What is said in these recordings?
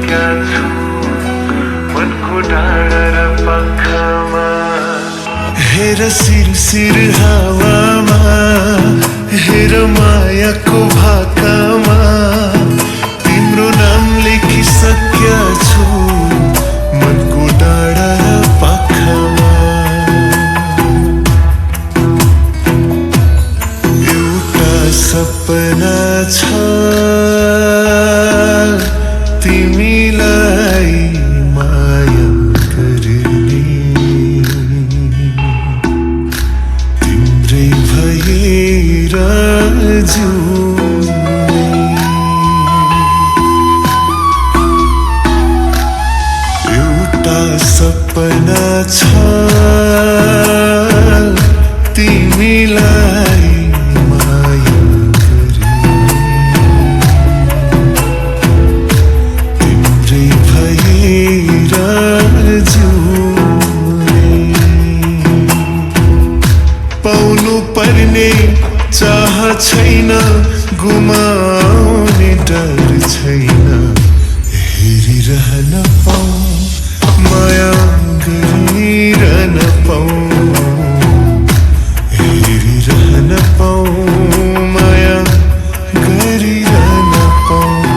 सकिसक्या छु मनको डाँडा र पंखामा हेर सिरसिर हावामा हेर मायाको भाकामा तिम्रो नाम लेखिसक्या छु मनको डाँडा र पाखामा एउटा सपना छ तिमीलाई माया गर्ने तिम्रै भएर जिउने एउटा सपना छ तिमीलाई माया पाउनु पर्ने चाह छैन गुमाउने डर छैन हेरिरहन पाऊ माया गरिरहन पाऊ हेरिरहन पाऊ माया गरिरहन पाऊ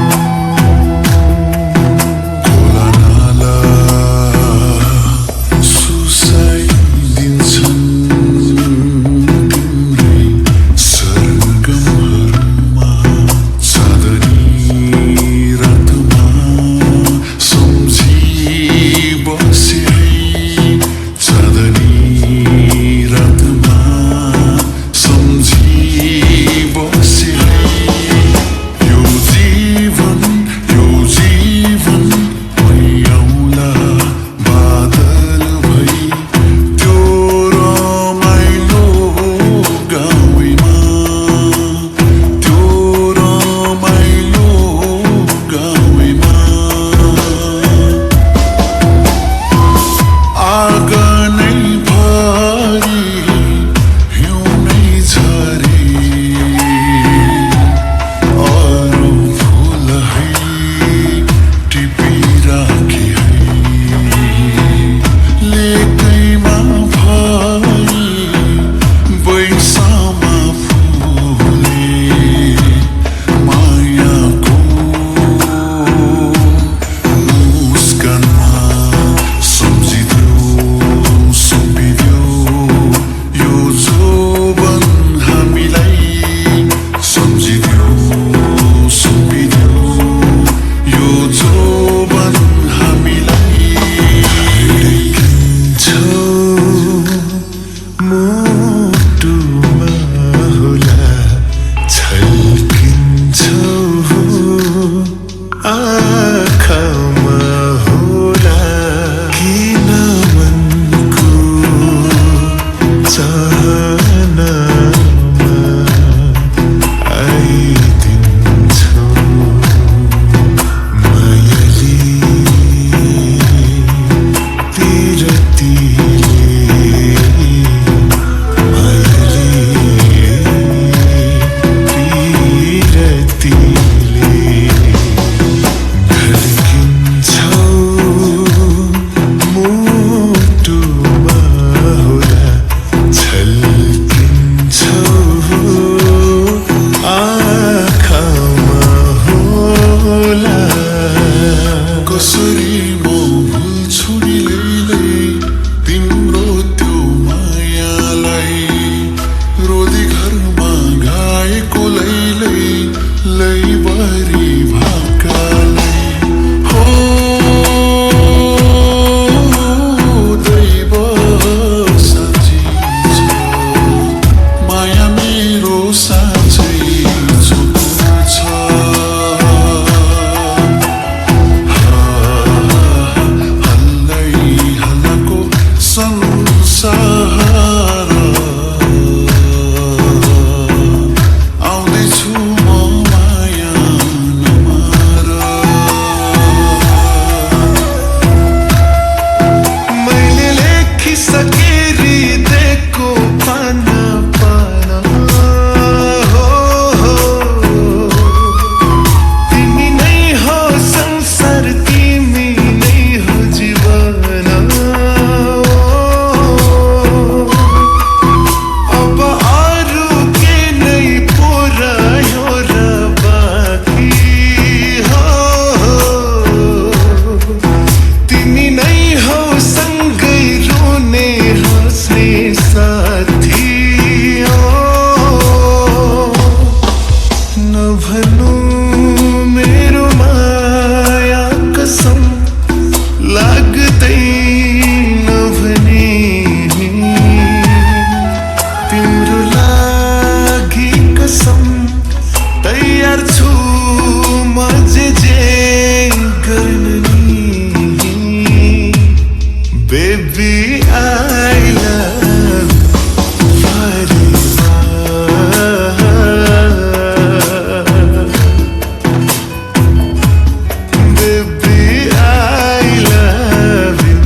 baby, I love you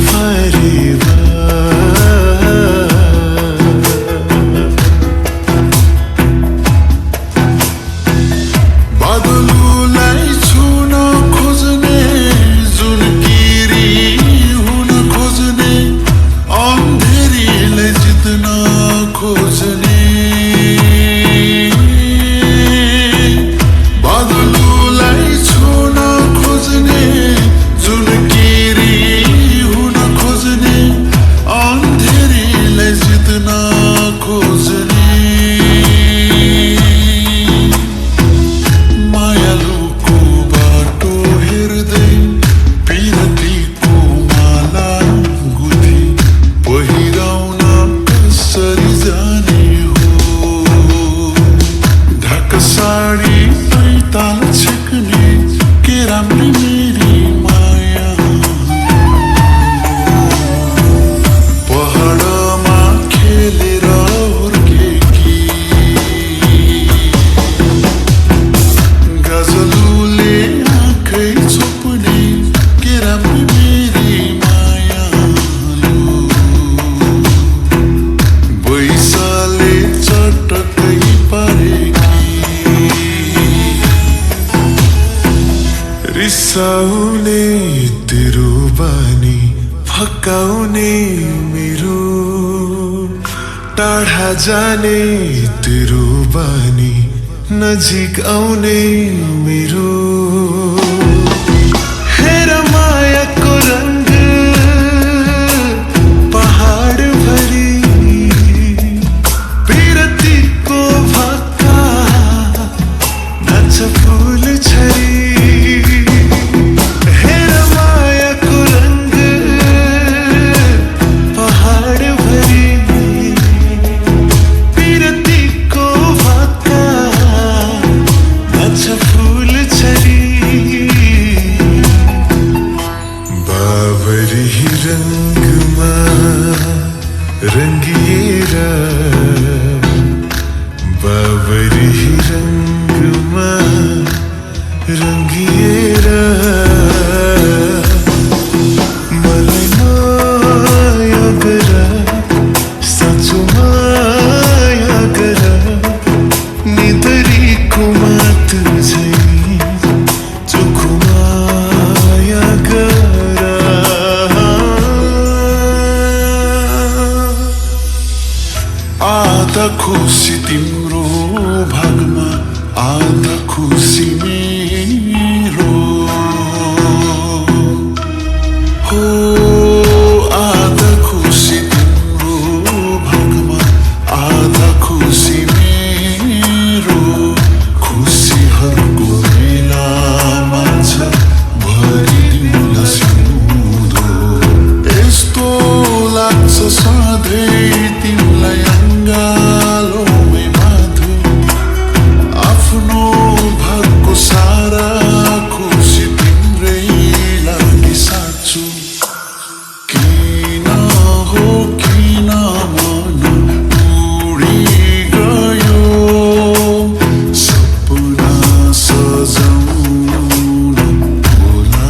forever. बादललाई छुन खोज्ने जुन गिरी हुन खोज्ने अन्धेरीलाई जित्न खोज्ने बादललाई छुन खोज्ने जुन गिरी हुन खोज्ने अन्धेरीलाई जित्न खोज्ने मायालुको बाटो हेर्दै पिरतीको माला गुथी पहिराउन कसरी जाने हो ढाका साडी पैताल छेक्ने के राम्री मेरी माया पहाडमा खेलेर हुर्केकी गजलुले आँखै छोप्ने के राम्री मेरी मायालु बैसाले चटकै पारेकी रिसाउने तेरो बानी फकाउने मेरो टाढा जाने तेरो बानी नजिक आउने मेरो हेर मायाको रंग पहाड भरी पिरतीको भक्का नाच फूल छरी हेर मायाको रंग पहाड भरी पिरतीको भक्का नाच फूल छरी बाबरी रंगमा रंगिएर बाबरी रंगमा रंगिएर मलाई माया गर साँचो माया गर निदरीको मात झै चोखो माया गर आधा खुसी तिम्रो भागमा आधा खुसी मेरो हो आधा खुसी तिम्रो भागमा आधा खुसी मेरो खुसीहरूको मेलामा छ भरिदिउँला सिउँदो यस्तो लाग्छ सधैँ तिमीलाई अङ्गालोमै बाँध्यो आफ्नो भागको सारा खुसी तिम्रै लागि साँच्छु किन हो किन मन उडी गयो सपना सजाउन होला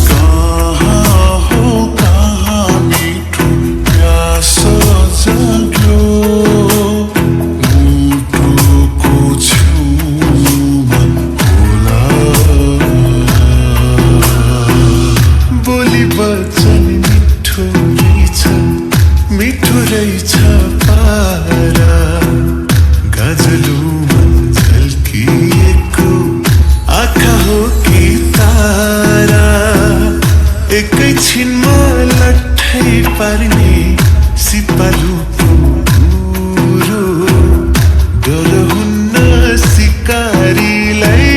कहाँ हो कहाँ मिठो प्यास जाग्यो मुटुको छेउमा होला बोली वचन मिठो रहेछ पारा गजलुमा झल्किएको आँखा हो कि तारा एकैछिनमा लट्ठै पार्ने सिपालुको कुरो डर हुन्न सिकारीलाई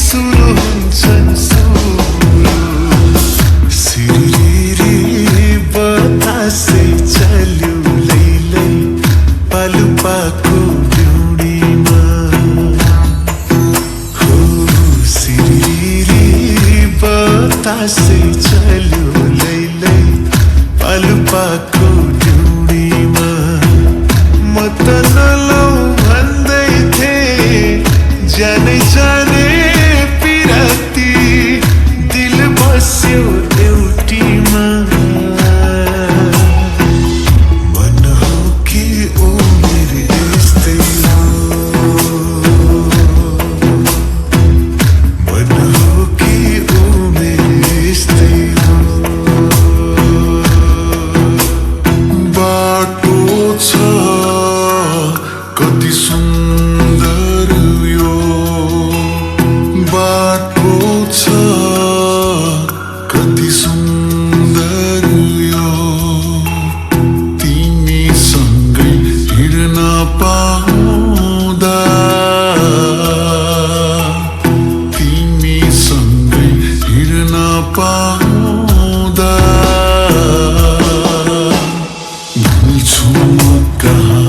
सुरु हुन्छन् सुरु सिरिरी बतासै चल्यो लैलै पालुपाको ड्युडीमा हो सिरिरी बतासै चल्यो लैलै पालुपाको ड्युडीमा म त नलौ भन्दै थिएँ जानै जाने पिराती दिल बस्यो एउटीमा मन हो कि उमेर यस्तै हो मन हो कि उमेर यस्तै हो बाटो छ कति सुन्दर यो बाटो छ कति सुन्दर यो तिमीसँगै हिँड्न पाउँदा तिमीसँगै हिँड्न पाउँदा भुल्छु म कहाँ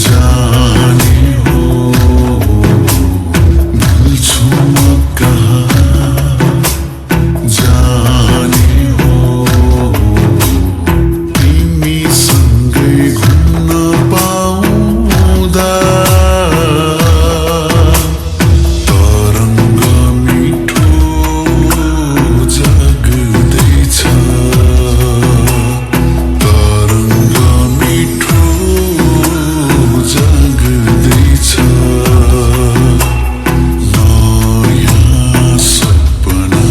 जाने हो भुल्छु म कहाँ जाने हो तिमीसँगै घुम्न पाउँदा तरङ्ग मिठो जाग्दैछ तरङ्ग मिठो जाग्दैछ नयाँ सपना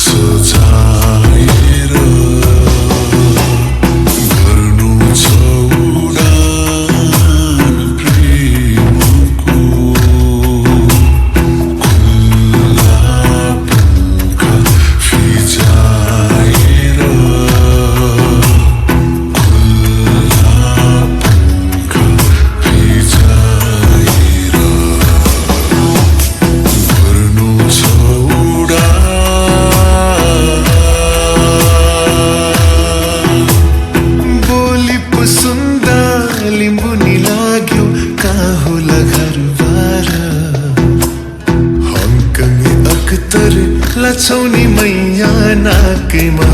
सजाएर गर्नु छ उडान प्रेमको खुल्ला पंखा फिजाएर खुल्ला पंखा फिजाएर गर्नु छ उडान बोली पो सुन्दा लिम्बू नि लाग्यो कहाँ होला घरबार हङकङ अख्तर लछौनी मैया नाकैमा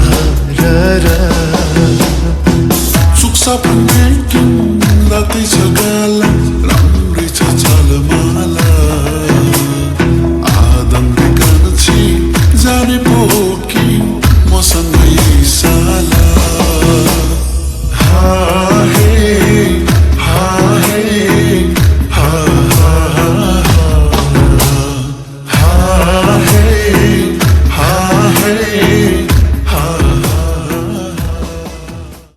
हार सुक्सा भन्ने किन रातै छ